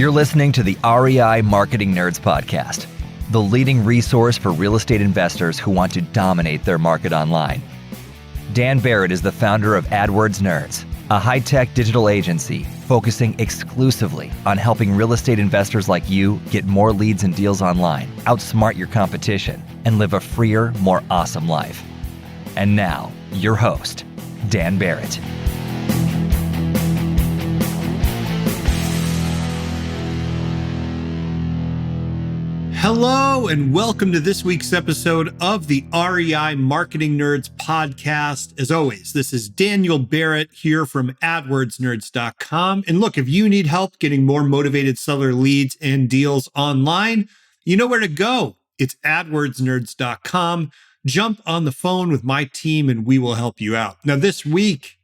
You're listening to the REI Marketing Nerds Podcast, the leading resource for real estate investors who want to dominate their market online. Dan Barrett is the founder of AdWords Nerds, a high-tech digital agency focusing exclusively on helping real estate investors like you get more leads and deals online, outsmart your competition, and live a freer, more awesome life. And now, your host, Dan Barrett. Hello and welcome to this week's episode of the REI Marketing Nerds Podcast. As always, this is Daniel Barrett here from AdWordsNerds.com. And look, if you need help getting more motivated seller leads and deals online, you know where to go. It's AdWordsNerds.com. Jump on the phone with my team and we will help you out. Now this week,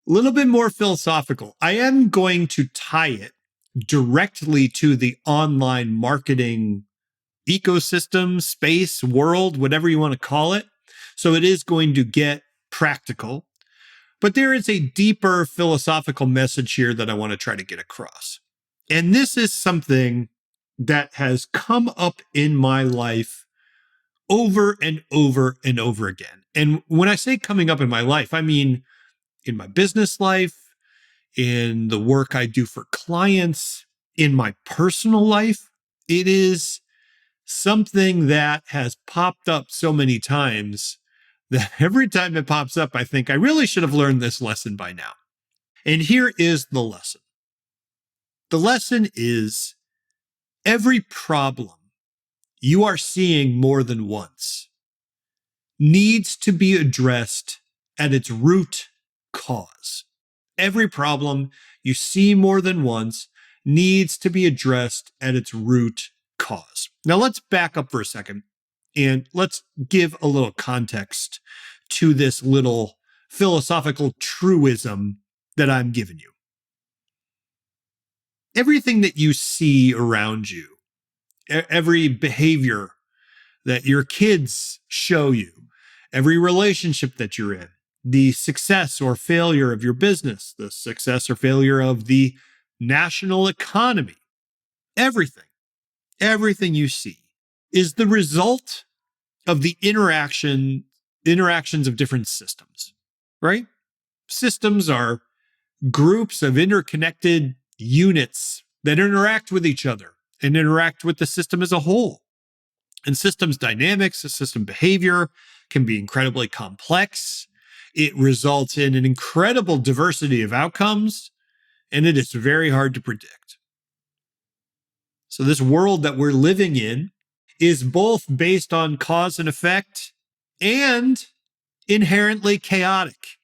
a little bit more philosophical. I am going to tie it directly to the online marketing ecosystem, space, world, whatever you want to call it. So it is going to get practical, but there is a deeper philosophical message here that I want to try to get across. And this is something that has come up in my life over and over and over again. And when I say coming up in my life, I mean in my business life, in the work I do for clients, in my personal life. It is something that has popped up so many times that every time it pops up, I think I really should have learned this lesson by now. And here is the lesson. The lesson is every problem you are seeing more than once needs to be addressed at its root cause. Every problem you see more than once needs to be addressed at its root cause. Now let's back up for a second and let's give a little context to this little philosophical truism that I'm giving you. Everything that you see around you, every behavior that your kids show you, every relationship that you're in, the success or failure of your business, the success or failure of the national economy, everything you see is the result of the interactions of different systems, right? Systems are groups of interconnected units that interact with each other and interact with the system as a whole. And systems dynamics, the system behavior can be incredibly complex. It results in an incredible diversity of outcomes, and it is very hard to predict. So this world that we're living in is both based on cause and effect and inherently chaotic.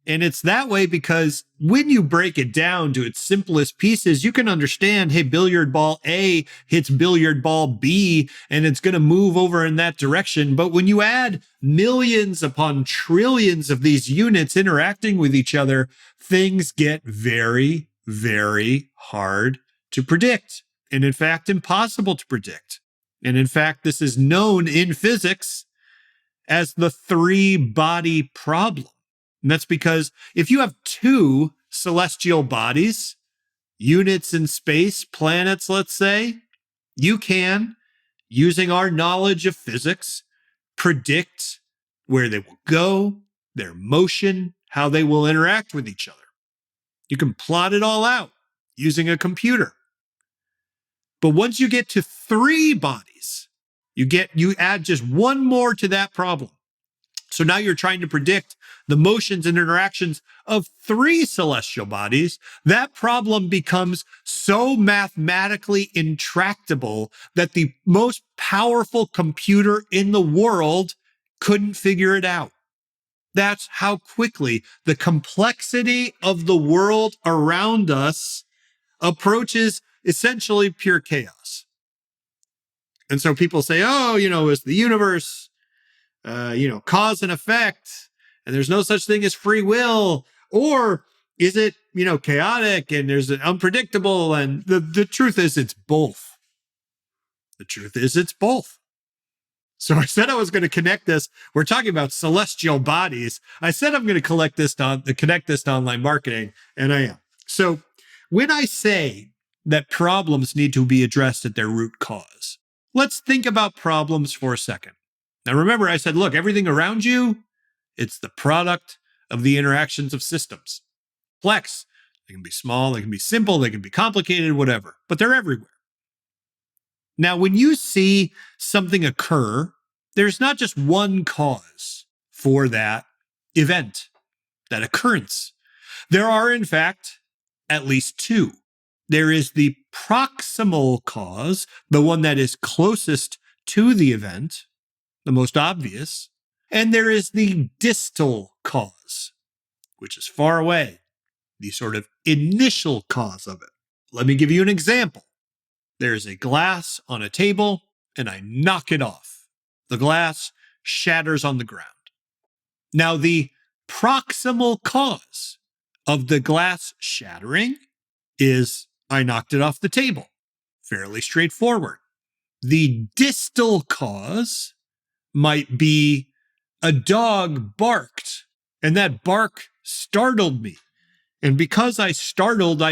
And it's that way because when you break it down to its simplest pieces, you can understand, hey, billiard ball A hits billiard ball B, and it's going to move over in that direction. But when you add millions upon trillions of these units interacting with each other, things get very, very hard to predict. And in fact, impossible to predict. And in fact, this is known in physics as the three-body problem. And that's because if you have two celestial bodies, units in space, planets, let's say, you can, using our knowledge of physics, predict where they will go, their motion, how they will interact with each other. You can plot it all out using a computer. But once you get to three bodies, you add just one more to that problem. So now you're trying to predict the motions and interactions of three celestial bodies. That problem becomes so mathematically intractable that the most powerful computer in the world couldn't figure it out. That's how quickly the complexity of the world around us approaches essentially pure chaos. And so people say, oh, it's the universe, cause and effect, and there's no such thing as free will, or is it, chaotic and there's an unpredictable? And the truth is it's both. The truth is it's both. So I said I was going to connect this. We're talking about celestial bodies. I said I'm going to connect this to online marketing, and I am. So when I say that problems need to be addressed at their root cause. Let's think about problems for a second. Now remember, I said, look, everything around you, it's the product of the interactions of systems. Complex. They can be small, they can be simple, they can be complicated, whatever, but they're everywhere. Now, when you see something occur, there's not just one cause for that event, that occurrence. There are, in fact, at least two. There is the proximal cause, the one that is closest to the event, the most obvious, and there is the distal cause, which is far away, the sort of initial cause of it. Let me give you an example. There's a glass on a table, and I knock it off. The glass shatters on the ground. Now, the proximal cause of the glass shattering is I knocked it off the table. Fairly straightforward. The distal cause might be a dog barked, and that bark startled me. And because I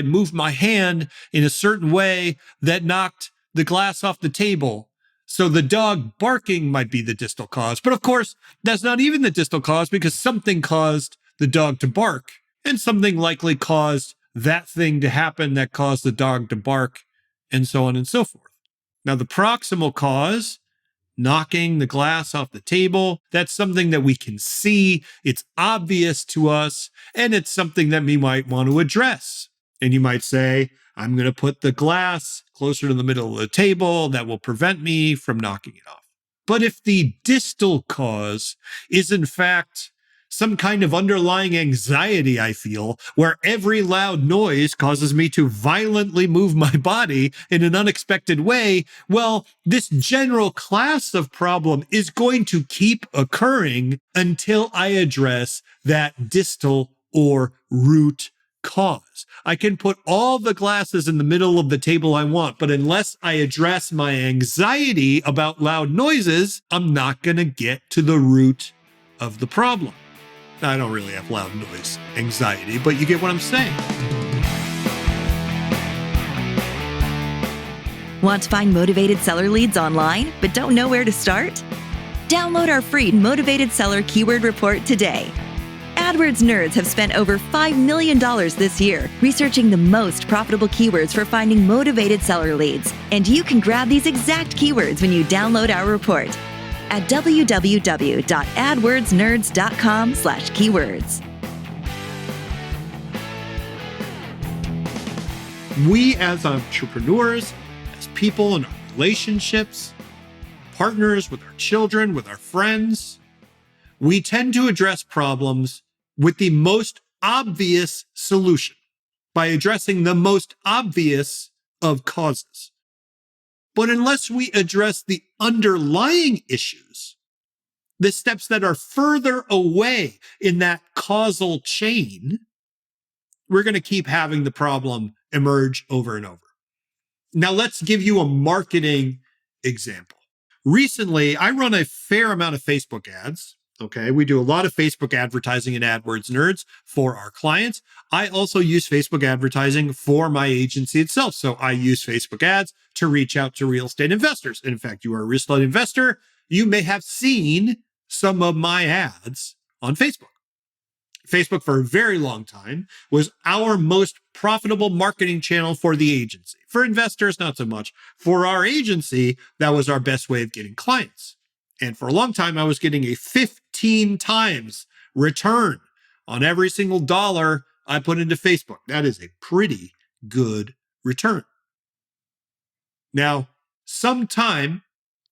moved my hand in a certain way that knocked the glass off the table. So the dog barking might be the distal cause. But of course, that's not even the distal cause because something caused the dog to bark, and something likely caused that thing to happen that caused the dog to bark, and so on and so forth. Now, the proximal cause, knocking the glass off the table, that's something that we can see. It's obvious to us, and it's something that we might want to address. And you might say, I'm going to put the glass closer to the middle of the table. That will prevent me from knocking it off. But if the distal cause is, in fact, some kind of underlying anxiety I feel, where every loud noise causes me to violently move my body in an unexpected way, well, this general class of problem is going to keep occurring until I address that distal or root cause. I can put all the glasses in the middle of the table I want, but unless I address my anxiety about loud noises, I'm not going to get to the root of the problem. I don't really have loud noise anxiety, but you get what I'm saying. Want to find motivated seller leads online, but don't know where to start? Download our free Motivated Seller Keyword Report today. AdWords nerds have spent over $5 million this year researching the most profitable keywords for finding motivated seller leads. And you can grab these exact keywords when you download our report at www.adwordsnerds.com/keywords. We as entrepreneurs, as people in our relationships, partners with our children, with our friends, we tend to address problems with the most obvious solution by addressing the most obvious of causes. But unless we address the underlying issues, the steps that are further away in that causal chain, we're going to keep having the problem emerge over and over. Now, let's give you a marketing example. Recently, I run a fair amount of Facebook ads. Okay, we do a lot of Facebook advertising at AdWords Nerds for our clients. I also use Facebook advertising for my agency itself. So I use Facebook ads to reach out to real estate investors. And in fact, you are a real estate investor, you may have seen some of my ads on Facebook. Facebook for a very long time was our most profitable marketing channel for the agency. For investors, not so much. For our agency, that was our best way of getting clients. And for a long time, I was getting a 15 times return on every single dollar I put into Facebook. That is a pretty good return. Now, sometime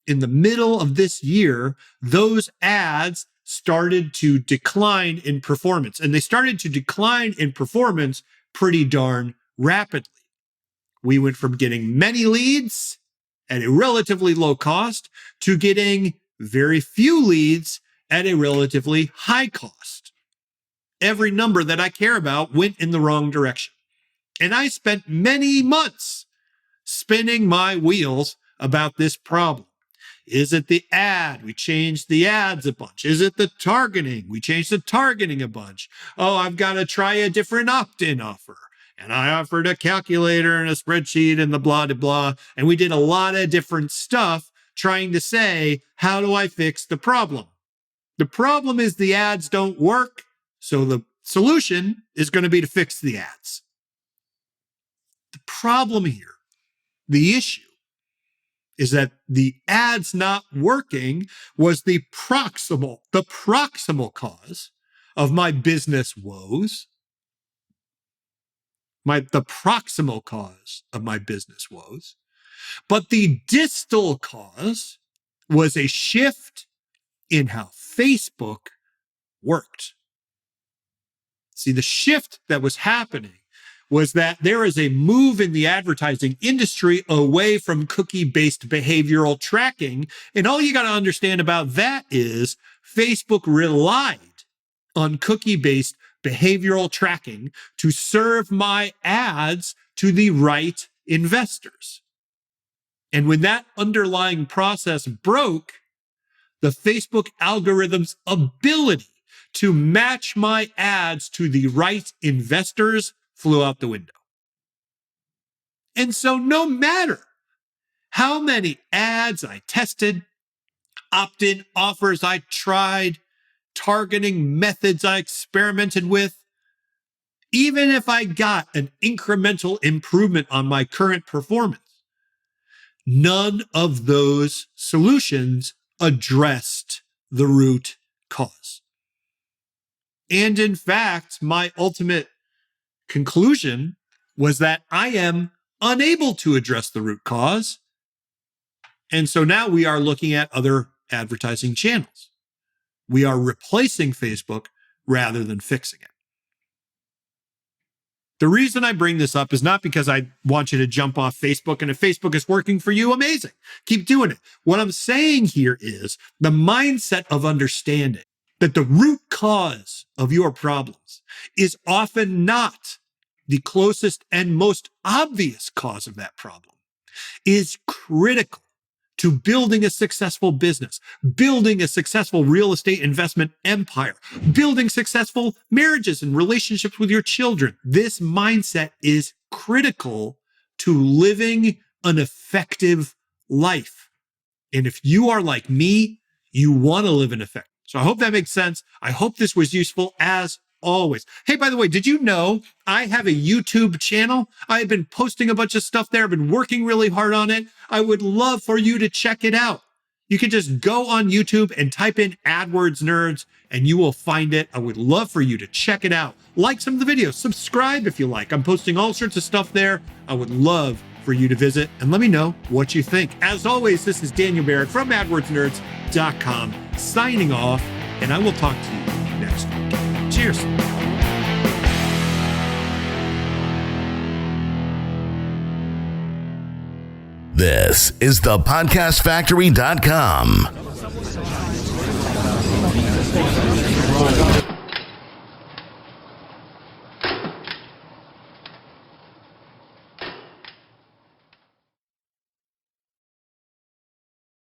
in the middle of this year, those ads started to decline in performance. And they started to decline in performance pretty darn rapidly. We went from getting many leads at a relatively low cost to getting very few leads at a relatively high cost. Every number that I care about went in the wrong direction. And I spent many months spinning my wheels about this problem. Is it the ad? We changed the ads a bunch. Is it the targeting? We changed the targeting a bunch. Oh, I've got to try a different opt-in offer. And I offered a calculator and a spreadsheet and the blah, blah, blah. And we did a lot of different stuff trying to say, how do I fix the problem? The problem is the ads don't work. So the solution is going to be to fix the ads. The problem here, the issue, is that the ads not working was the proximal cause of my business woes. The proximal cause of my business woes. But the distal cause was a shift in how Facebook worked. See, the shift that was happening was that there is a move in the advertising industry away from cookie-based behavioral tracking. And all you got to understand about that is Facebook relied on cookie-based behavioral tracking to serve my ads to the right investors. And when that underlying process broke, the Facebook algorithm's ability to match my ads to the right investors flew out the window. And so no matter how many ads I tested, opt-in offers I tried, targeting methods I experimented with, even if I got an incremental improvement on my current performance, none of those solutions addressed the root cause. And in fact, my ultimate conclusion was that I am unable to address the root cause. And so now we are looking at other advertising channels. We are replacing Facebook rather than fixing it. The reason I bring this up is not because I want you to jump off Facebook, and if Facebook is working for you, amazing. Keep doing it. What I'm saying here is the mindset of understanding that the root cause of your problems is often not the closest and most obvious cause of that problem is critical to building a successful business, building a successful real estate investment empire, building successful marriages and relationships with your children. This mindset is critical to living an effective life. And if you are like me, you want to live an effective. So I hope that makes sense. I hope this was useful as always. Hey, by the way, did you know I have a YouTube channel? I have been posting a bunch of stuff there. I've been working really hard on it. I would love for you to check it out. You can just go on YouTube and type in AdWords Nerds and you will find it. I would love for you to check it out. Like some of the videos, subscribe if you like. I'm posting all sorts of stuff there. I would love for you to visit and let me know what you think. As always, this is Daniel Barrett from AdWordsNerds.com signing off, and I will talk to you next week. Cheers. This is the podcastfactory.com.